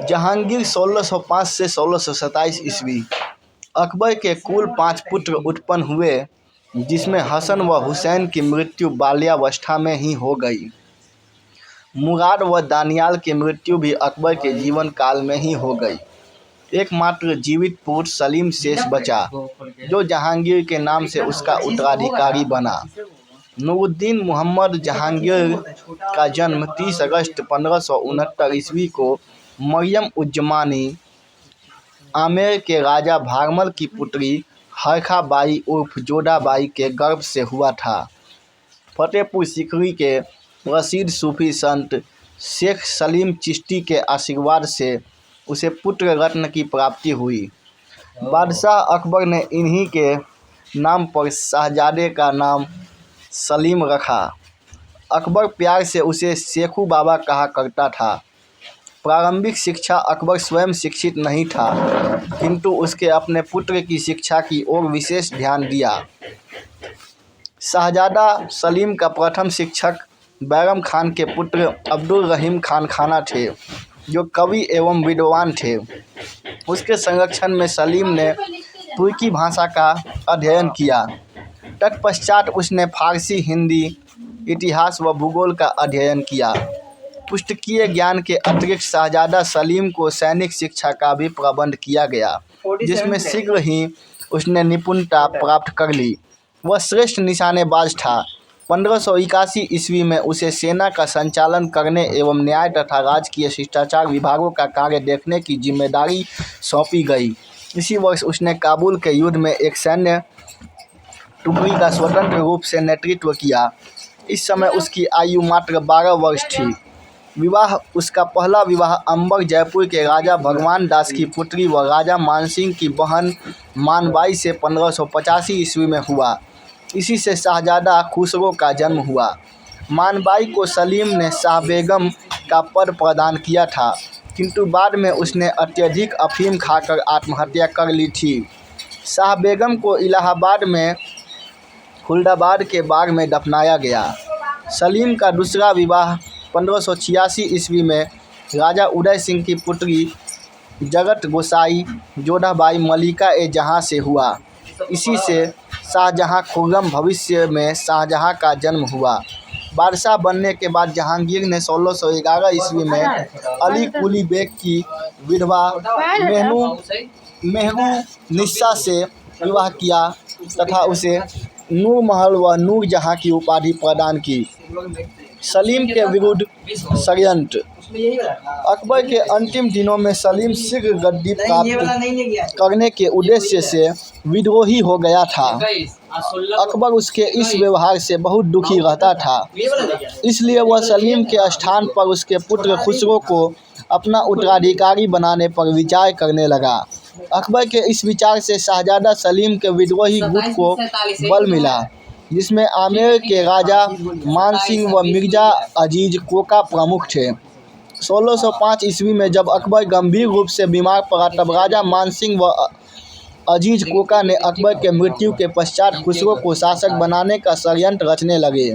जहांगीर 1605 से 1627 ईस्वी। अकबर के कुल 5 पुत्र उत्पन्न हुए, जिसमें हसन व हुसैन की मृत्यु बाल्यावस्था में ही हो गई। मुराद व दानियाल की मृत्यु भी अकबर के जीवन काल में ही हो गई। एकमात्र जीवित पुत्र सलीम शेष बचा, जो जहांगीर के नाम से उसका उत्तराधिकारी बना। नूरुद्दीन मोहम्मद जहांगीर का जन्म 30 अगस्त 1569 ईस्वी को मरियम उज़्ज़मानी आमेर के राजा भारमल की पुत्री हरखा बाई उर्फ जोधा बाई के गर्भ से हुआ था। फतेहपुर सीकरी के प्रसिद्ध सूफी संत शेख सलीम चिश्ती के आशीर्वाद से उसे पुत्र रत्न की प्राप्ति हुई। बादशाह अकबर ने इन्हीं के नाम पर शहजादे का नाम सलीम रखा। अकबर प्यार से उसे शेखू बाबा कहा करता था। प्रारंभिक शिक्षा अकबर स्वयं शिक्षित नहीं था, किंतु उसके अपने पुत्र की शिक्षा की ओर विशेष ध्यान दिया। शहजादा सलीम का प्रथम शिक्षक बैरम खान के पुत्र अब्दुल रहीम खान खाना थे, जो कवि एवं विद्वान थे। उसके संरक्षण में सलीम ने तुर्की भाषा का अध्ययन किया। तत्पश्चात उसने फारसी, हिंदी, इतिहास व भूगोल का अध्ययन किया। पुस्तकीय ज्ञान के अतिरिक्त शहजादा सलीम को सैनिक शिक्षा का भी प्रबंध किया गया, जिसमें शीघ्र ही उसने निपुणता प्राप्त कर ली। वह श्रेष्ठ निशानेबाज था। 1581 ईस्वी में उसे सेना का संचालन करने एवं न्याय तथा राजकीय शिष्टाचार विभागों का कार्य देखने की जिम्मेदारी सौंपी गई। इसी वर्ष उसने काबुल के युद्ध में एक सैन्य टुकड़ी का स्वतंत्र रूप से नेतृत्व किया। इस समय उसकी आयु मात्र 12 वर्ष थी। उसका पहला विवाह अंबर जयपुर के राजा भगवान दास की पुत्री व राजा मानसिंह की बहन मानबाई से 1585 ईस्वी में हुआ। इसी से शाहजादा खुसरो का जन्म हुआ। मानबाई को सलीम ने शाह बेगम का पद प्रदान किया था, किंतु बाद में उसने अत्यधिक अफीम खाकर आत्महत्या कर ली थी। शाह बेगम को इलाहाबाद में खुल्दाबाद के बाग में दफनाया गया। सलीम का दूसरा विवाह 1586 ईस्वी में राजा उदय सिंह की पुत्री जगत गोसाई जोधाबाई मलिका ए जहाँ से हुआ। इसी से शाहजहाँ खुर्रम भविष्य में शाहजहाँ का जन्म हुआ। बादशाह बनने के बाद जहांगीर ने 1611 ईस्वी में अली कुली बेग की विधवा मेहरू निस्सा से विवाह किया तथा उसे नूर महल व नूर जहाँ की उपाधि प्रदान की। सलीम के विरुद्ध षड्यंत्र। अकबर के अंतिम दिनों में सलीम शीघ्र गद्दी प्राप्त करने के उद्देश्य से विद्रोही हो गया था। अकबर उसके इस व्यवहार से बहुत दुखी रहता था, इसलिए वह सलीम के स्थान पर उसके पुत्र खुसरो को अपना उत्तराधिकारी बनाने पर विचार करने लगा। अकबर के इस विचार से शाहजादा सलीम के विद्रोही गुट को बल मिला, जिसमें आमेर के राजा मानसिंह व मिर्जा अजीज कोका प्रमुख थे। 1605 ईस्वी में जब अकबर गंभीर रूप से बीमार पड़ा, तब राजा मानसिंह व अजीज कोका ने अकबर के मृत्यु के पश्चात खुसरो को शासक बनाने का षड्यंत्र रचने लगे,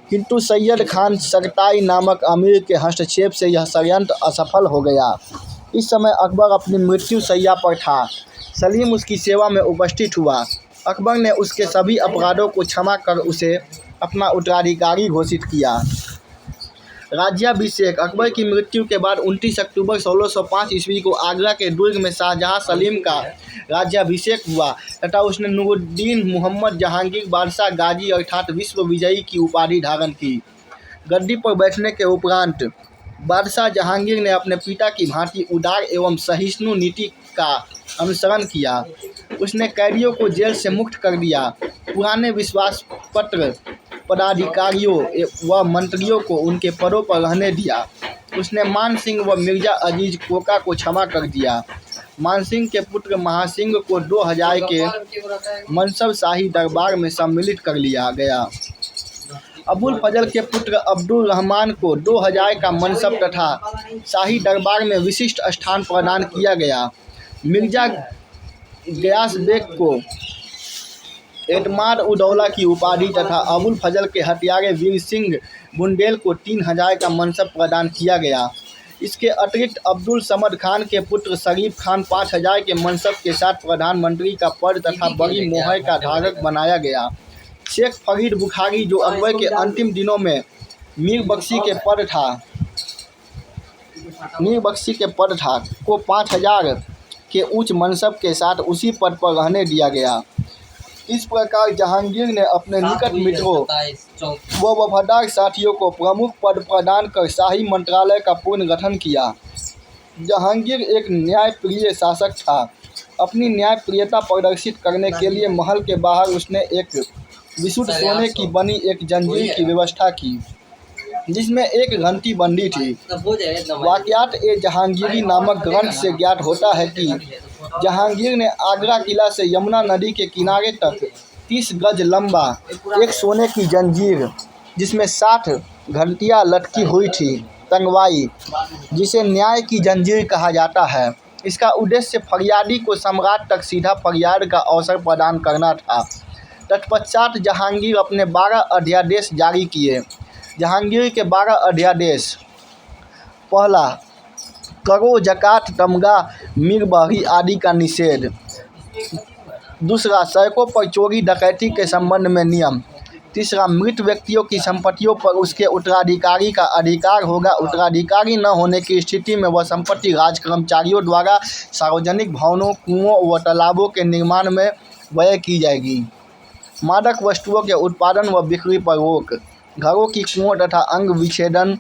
किंतु सैयद खान सगताई नामक अमीर के हस्तक्षेप से यह षड्यंत्र असफल हो गया। इस समय अकबर अपनी मृत्यु शैया पर था। सलीम उसकी सेवा में उपस्थित हुआ। अकबर ने उसके सभी अपराधों को क्षमा कर उसे अपना उत्तराधिकारी घोषित किया। राज्याभिषेक। अकबर की मृत्यु के बाद 29 अक्टूबर 1605 ईस्वी को आगरा के दुर्ग में शाहजहाँ सलीम का राज्याभिषेक हुआ तथा उसने नूरुद्दीन मोहम्मद जहांगीर बादशाह गाजी अर्थात विश्व विजयी की उपाधि धारण की। गद्दी पर बैठने के उपरांत बादशाह जहांगीर ने अपने पिता की भांति उदार एवं सहिष्णु नीति का अनुसरण किया। उसने कैदियों को जेल से मुक्त कर दिया। पुराने विश्वास पत्र पदाधिकारियों व मंत्रियों को उनके पदों पर रहने दिया। उसने मानसिंह व मिर्जा अजीज कोका को क्षमा कर दिया। मानसिंह के पुत्र महासिंह को 2000 के मनसब शाही दरबार में सम्मिलित कर लिया गया। अबुल फजल के पुत्र अब्दुल रहमान को 2000 का मनसब तथा शाही दरबार में विशिष्ट स्थान प्रदान किया गया। मिर्जा गयास बेग को एतमाद उदौला की उपाधि तथा अबुल फजल के हत्यारे वीर सिंह बुंदेल को 3000 का मनसब प्रदान किया गया। इसके अतिरिक्त अब्दुल समद खान के पुत्र शरीफ खान 5000 के मनसब के साथ प्रधानमंत्री का पद तथा बड़ी मोहर का धारक बनाया गया। शेख फरीद बुखारी, जो अकबर के अंतिम दिनों में मीर बख्शी के पद था, को 5000 के उच्च मनसब के साथ उसी पद पर रहने दिया गया। इस प्रकार जहांगीर ने अपने निकट मित्रों व वफादार साथियों को प्रमुख पद प्रदान कर शाही मंत्रालय का पुनर्गठन किया। जहांगीर एक न्यायप्रिय शासक था। अपनी न्यायप्रियता प्रदर्शित करने के लिए महल के बाहर उसने एक विशुद्ध सोने की बनी एक जंजीर की व्यवस्था की, जिसमें एक घंटी बंदी थी। वाक़यात ए जहांगीरी नामक ग्रंथ से ज्ञात होता है कि जहांगीर ने आगरा किला से यमुना नदी के किनारे तक 30 गज लंबा एक सोने की जंजीर, जिसमें 60 घंटियाँ लटकी हुई थी, टंगवाई, जिसे न्याय की जंजीर कहा जाता है। इसका उद्देश्य फरियादी को सम्राट तक सीधा फरियाद का अवसर प्रदान करना था। तत्पश्चात जहांगीर अपने 12 अध्यादेश जारी किए। जहांगीर के 12 अध्यादेश: पहला, करो, जकात, तमगा, मीरबहरी आदि का निषेध। दूसरा, सड़कों पर चोरी डकैती के संबंध में नियम। तीसरा, मृत व्यक्तियों की संपत्तियों पर उसके उत्तराधिकारी का अधिकार होगा। उत्तराधिकारी न होने की स्थिति में वह संपत्ति राज कर्मचारियों द्वारा सार्वजनिक भवनों, कुओं व तालाबों के निर्माण में व्यय की जाएगी। मादक वस्तुओं के उत्पादन व बिक्री पर रोक। घरों की कुओं तथा अंग विच्छेदन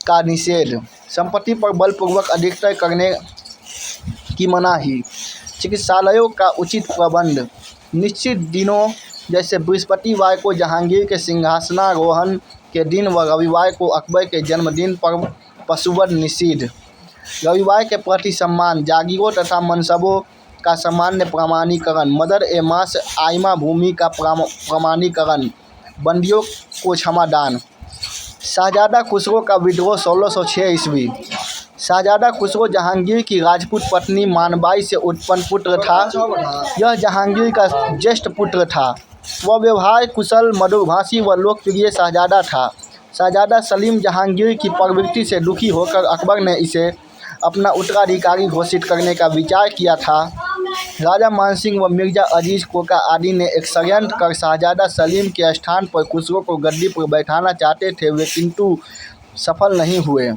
का निषेध। संपत्ति पर बलपूर्वक अधिकतर करने की मनाही। चिकित्सालयों का उचित प्रबंध। निश्चित दिनों जैसे बृहस्पतिवार को जहांगीर के सिंहासनारोहण के दिन व रविवार को अकबर के जन्मदिन पर पशुवध निषिद्ध। रविवार के प्रति सम्मान। जागीरों तथा मनसबों का सामान्य प्रमाणीकरण। मदर ए मास आइमा भूमि का प्रमाणीकरण। बंदियों को क्षमादान। शाहजादा खुसरो का विद्रोह 1606 ईस्वी। शाहजादा खुसरो जहांगीर की राजपूत पत्नी मानबाई से उत्पन्न पुत्र था। यह जहांगीर का ज्येष्ठ पुत्र था। वह व्यवहार कुशल, मधुरभाषी व लोकप्रिय शाहजादा था। शाहजादा सलीम जहांगीर की प्रवृत्ति से दुखी होकर अकबर ने इसे अपना उत्तराधिकारी घोषित करने का विचार किया था। राजा मानसिंह व मिर्जा अजीज कोका आदि ने एक षड्यंत्र कर शाहजादा सलीम के स्थान पर खुसरो को गद्दी पर बैठाना चाहते थे, वे किंतु सफल नहीं हुए।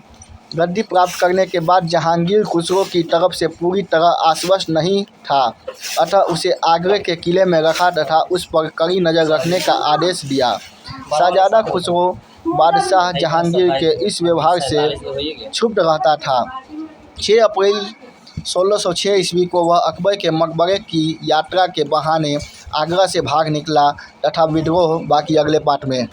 गद्दी प्राप्त करने के बाद जहांगीर खुसरो की तरफ से पूरी तरह आश्वस्त नहीं था, अतः उसे आगरे के किले में रखा तथा उस पर कड़ी नज़र रखने का आदेश दिया। शाहजादा खुसरो बादशाह जहांगीर के इस व्यवहार से क्षुब्ध रहता था। 6 अप्रैल 1606 ईस्वी को वह अकबर के मकबरे की यात्रा के बहाने आगरा से भाग निकला तथा विद्रोह। बाकी अगले पाठ में।